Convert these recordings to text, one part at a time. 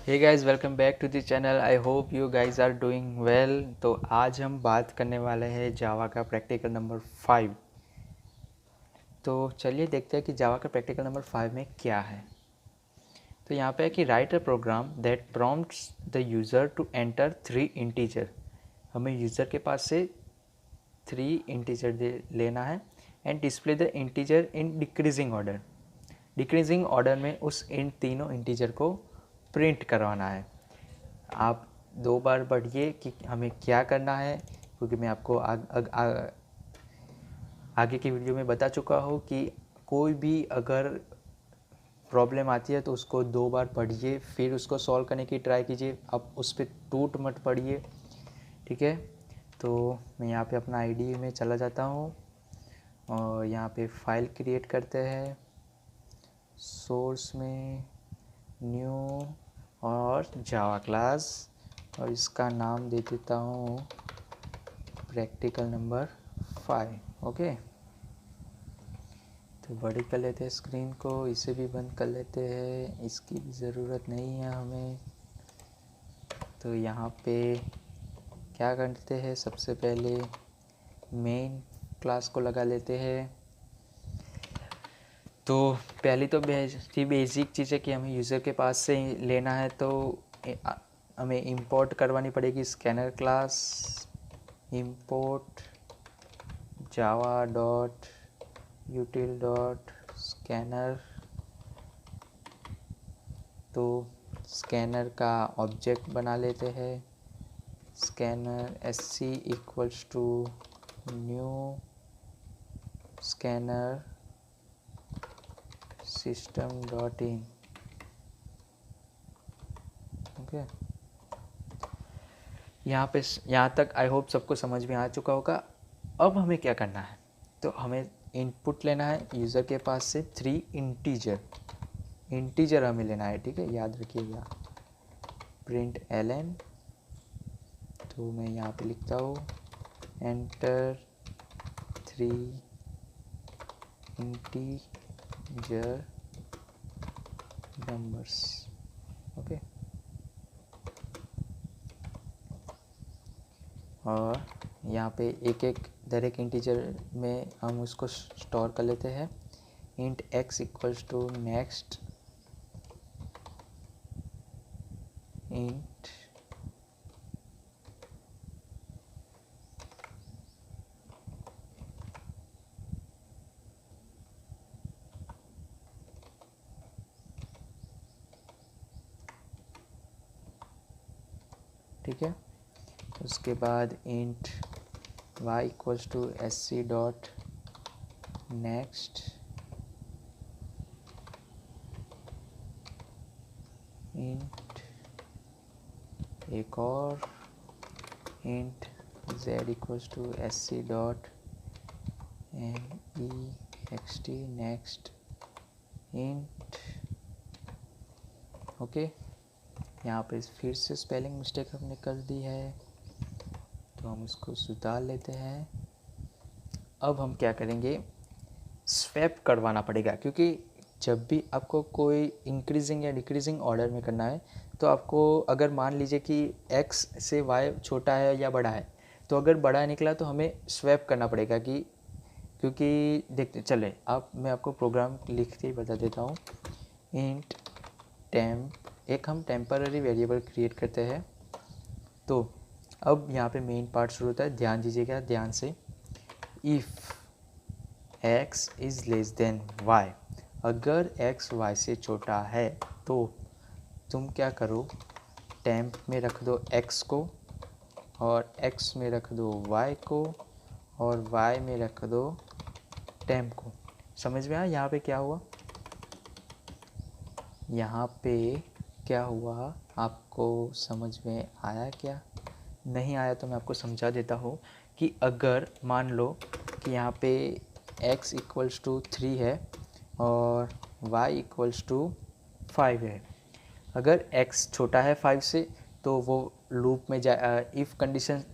Hey guys, welcome back to the channel. I hope you guys are doing well. तो आज हम बात करने वाले हैं जावा का प्रैक्टिकल नंबर 5। तो चलिए देखते हैं कि जावा का प्रैक्टिकल नंबर 5 में क्या है। तो यहाँ पे है कि write a program that prompts the user to enter 3 integer. हमें यूज़र के पास से 3 इंटीजर लेना है and display the integer in decreasing order. Decreasing order में उस इन तीनों इंटीजर को प्रिंट करवाना है। आप 2 बार पढ़िए कि हमें क्या करना है, क्योंकि मैं आपको आगे की वीडियो में बता चुका हूँ कि कोई भी अगर प्रॉब्लम आती है तो उसको 2 बार पढ़िए, फिर उसको सॉल्व करने की ट्राई कीजिए। आप उस पर टूट मत पढ़िए, ठीक है। तो मैं यहाँ पे अपना आईडी में चला जाता हूँ और यहाँ पे फाइल क्रिएट करते हैं। सोर्स में न्यू और जावा क्लास, और इसका नाम दे देता हूँ प्रैक्टिकल नंबर 5। ओके, तो बड़ी कर लेते हैं स्क्रीन को, इसे भी बंद कर लेते हैं, इसकी भी ज़रूरत नहीं है हमें। तो यहाँ पे क्या करते हैं, सबसे पहले मेन क्लास को लगा लेते हैं। तो पहली तो बेसिक चीज़ है कि हमें यूज़र के पास से लेना है, तो हमें इंपोर्ट करवानी पड़ेगी scanner class. Import Java dot util dot scanner. तो स्कैनर का ऑब्जेक्ट बना लेते हैं। Scanner sc equals to new scanner system dot in. Okay, यहाँ तक आई होप सबको समझ में आ चुका होगा। अब हमें क्या करना है, तो हमें इनपुट लेना है यूज़र के पास से 3 इंटीजर हमें लेना है, ठीक है, याद रखिएगा। प्रिंट ln, तो मैं यहाँ पे लिखता हूँ एंटर 3 इंटीजर नंबर्स। ओके, और यहाँ पे दर एक इंटीजर में हम उसको स्टोर कर लेते हैं। Int x equals to next int ठीक है। उसके बाद int y equals to sc dot next int एक और int z equals to sc dot next next int. Okay, यहाँ पे फिर से स्पेलिंग मिस्टेक हमने कर दी है, तो हम इसको सुधार लेते हैं। अब हम क्या करेंगे, स्वैप करवाना पड़ेगा, क्योंकि जब भी आपको कोई इंक्रीजिंग या डिक्रीजिंग ऑर्डर में करना है, तो आपको अगर मान लीजिए कि x से y छोटा है या बड़ा है, तो अगर बड़ा निकला तो हमें स्वैप करना पड़ेगा। क्योंकि देखते चले, मैं आपको प्रोग्राम लिख के ही बता देता हूँ। इंट टेम्प, एक हम टेम्पररी वेरिएबल क्रिएट करते हैं। तो अब यहाँ पे मेन पार्ट शुरू होता है, ध्यान दीजिएगा ध्यान से। If x is less than y, अगर x y से छोटा है तो तुम क्या करो, टेम्प में रख दो x को, और x में रख दो y को, और y में रख दो टेम्प को। समझ में आया यहाँ पे क्या हुआ? यहाँ पे क्या हुआ आपको समझ में आया क्या? नहीं आया तो मैं आपको समझा देता हूँ कि अगर मान लो कि यहाँ पे x इक्वल्स टू 3 है और y इक्वल्स टू 5 है। अगर x छोटा है 5 से तो वो लूप में इफ़ कंडीशन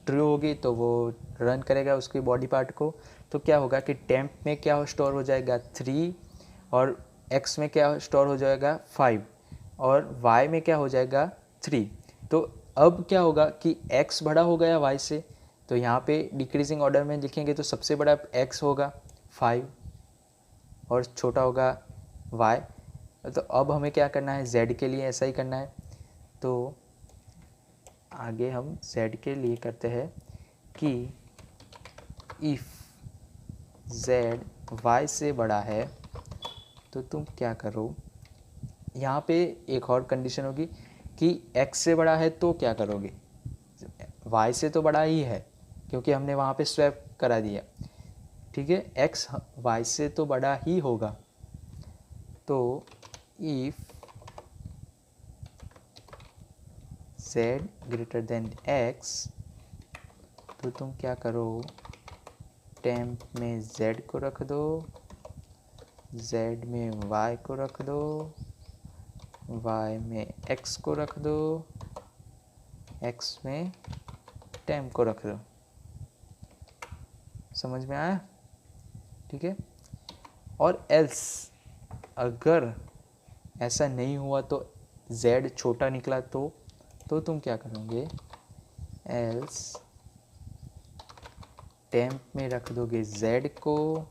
ट्रू होगी तो वो रन करेगा उसके बॉडी पार्ट को। तो क्या होगा कि टेम्प में क्या स्टोर हो जाएगा 3, और x में क्या स्टोर हो जाएगा 5। और y में क्या हो जाएगा 3। तो अब क्या होगा कि x बड़ा हो गया y से, तो यहाँ पे डिक्रीजिंग ऑर्डर में लिखेंगे तो सबसे बड़ा x होगा 5 और छोटा होगा y। तो अब हमें क्या करना है, z के लिए ऐसा ही करना है। तो आगे हम z के लिए करते हैं कि इफ़ z y से बड़ा है तो तुम क्या करो, यहाँ पे एक और कंडीशन होगी कि x से बड़ा है तो क्या करोगे, y से तो बड़ा ही है क्योंकि हमने वहाँ पे स्वैप करा दिया, ठीक है, x y से तो बड़ा ही होगा। तो if z greater than x तो तुम क्या करो, टेम्प में z को रख दो, z में y को रख दो, y में x को रख दो, x में टेम्प को रख दो। समझ में आया? ठीक है। और एल्स अगर ऐसा नहीं हुआ तो z छोटा निकला तो तुम क्या करोगे, एल्स टेम्प में रख दोगे z को,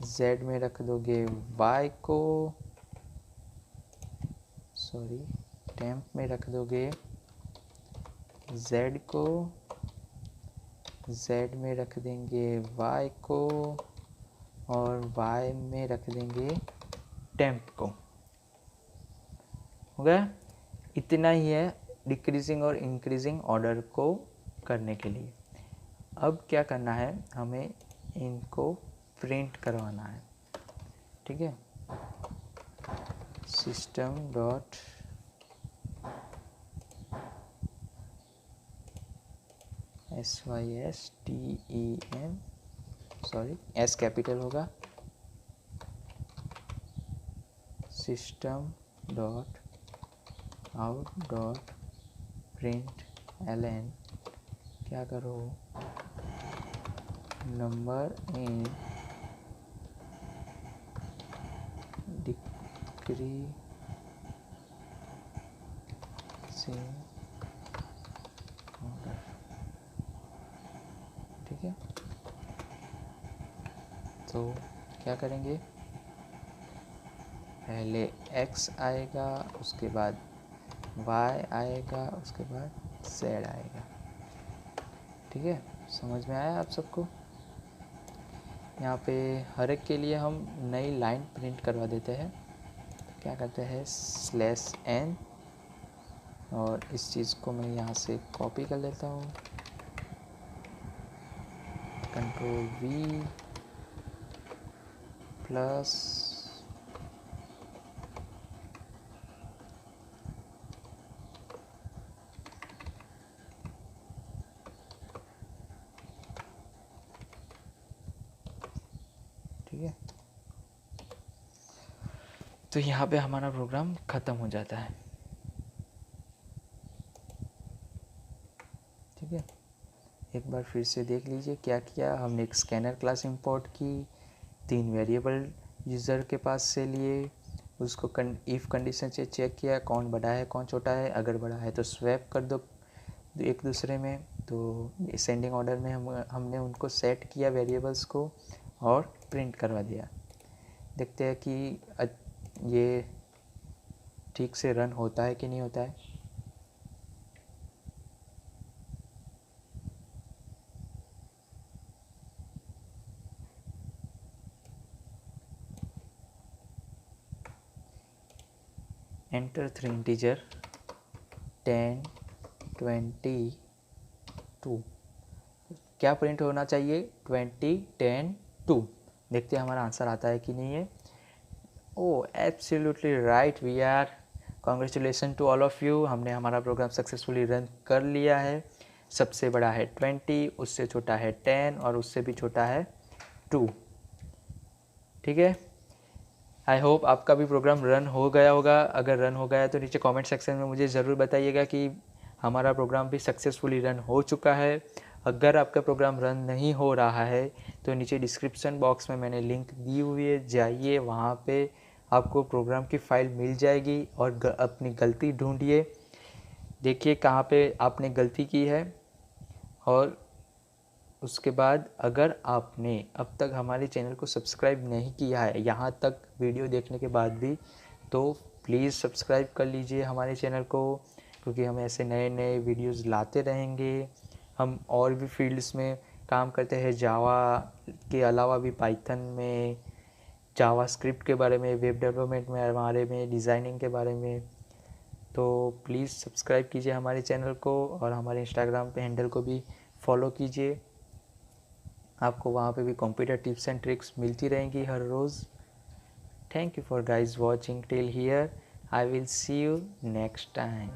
z में रख दोगे y को, सॉरी टेम्प में रख दोगे z को, z में रख देंगे y को और y में रख देंगे टेम्प को। हो गया? इतना ही है डिक्रीजिंग और इंक्रीजिंग ऑर्डर को करने के लिए। अब क्या करना है, हमें इनको प्रिंट करवाना है। ठीक है, system dot SYSTEM, sorry S capital होगा, system dot out dot print LN, क्या करो, नंबर इन डिक्रीजिंग ऑर्डर। ठीक है, तो क्या करेंगे, पहले x आएगा, उसके बाद y आएगा, उसके बाद z आएगा। ठीक है, समझ में आया आप सबको? यहाँ पे हर एक के लिए हम नई लाइन प्रिंट करवा देते हैं। क्या करते हैं, /n, और इस चीज़ को मैं यहाँ से कॉपी कर लेता हूँ, Ctrl+V प्लस ठीक है, तो यहाँ पे हमारा प्रोग्राम ख़त्म हो जाता है। ठीक है, एक बार फिर से देख लीजिए क्या किया हमने। एक स्कैनर क्लास इंपोर्ट की, 3 वेरिएबल यूज़र के पास से लिए, उसको इफ़ कंडीशन से चेक किया कौन बड़ा है कौन छोटा है, अगर बड़ा है तो स्वैप कर दो एक दूसरे में। तो सेंडिंग ऑर्डर में हमने उनको सेट किया वेरिएबल्स को और प्रिंट करवा दिया। देखते हैं कि ये ठीक से रन होता है कि नहीं होता है। एंटर 3 इंटीजर 10 20 2, क्या प्रिंट होना चाहिए, 20 10 2। देखते हैं हमारा आंसर आता है कि नहीं है। Oh absolutely right, we are, congratulation to all of you, हमने हमारा प्रोग्राम सक्सेसफुली रन कर लिया है। सबसे बड़ा है 20, उससे छोटा है 10 और उससे भी छोटा है 2। ठीक है, आई होप आपका भी प्रोग्राम रन हो गया होगा। अगर रन हो गया तो नीचे कमेंट सेक्शन में मुझे ज़रूर बताइएगा कि हमारा प्रोग्राम भी सक्सेसफुली रन हो चुका है। अगर आपका प्रोग्राम रन नहीं हो रहा है तो नीचे डिस्क्रिप्शन बॉक्स में मैंने लिंक दी हुई है, जाइए वहाँ पे आपको प्रोग्राम की फ़ाइल मिल जाएगी और अपनी गलती ढूंढिए, देखिए कहाँ पे आपने गलती की है। और उसके बाद अगर आपने अब तक हमारे चैनल को सब्सक्राइब नहीं किया है यहाँ तक वीडियो देखने के बाद भी, तो प्लीज़ सब्सक्राइब कर लीजिए हमारे चैनल को, क्योंकि हम ऐसे नए नए वीडियोस लाते रहेंगे। हम और भी फील्ड्स में काम करते हैं, जावा के अलावा भी पाइथन में, जावा स्क्रिप्ट के बारे में, वेब डेवलपमेंट में बारे में, डिज़ाइनिंग के बारे में। तो प्लीज़ सब्सक्राइब कीजिए हमारे चैनल को और हमारे इंस्टाग्राम पे हैंडल को भी फॉलो कीजिए। आपको वहाँ पे भी कंप्यूटर टिप्स एंड ट्रिक्स मिलती रहेंगी हर रोज़। Thank you for guys watching till here. I will see you next time.